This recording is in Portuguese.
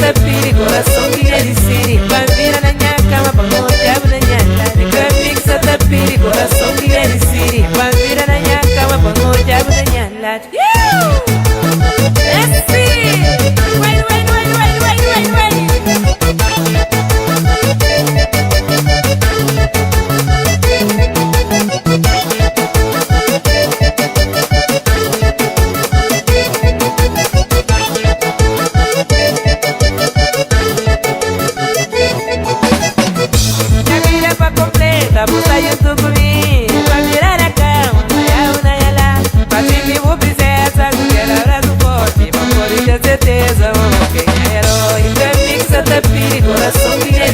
tapiri, coração que é de siri. Bambira na minha cama, pagou o diabo na minha lata. Capixa tapiri, coração que é de siri. Bambira na minha cama, pagou o diabo na minha lata. Vou sair do comigo, pra virar a cama, na ela. Pra time vou princesa, quero abraço forte, pra poder ter certeza, vamos quem é herói. Pra mim que só tá perigo, coração que é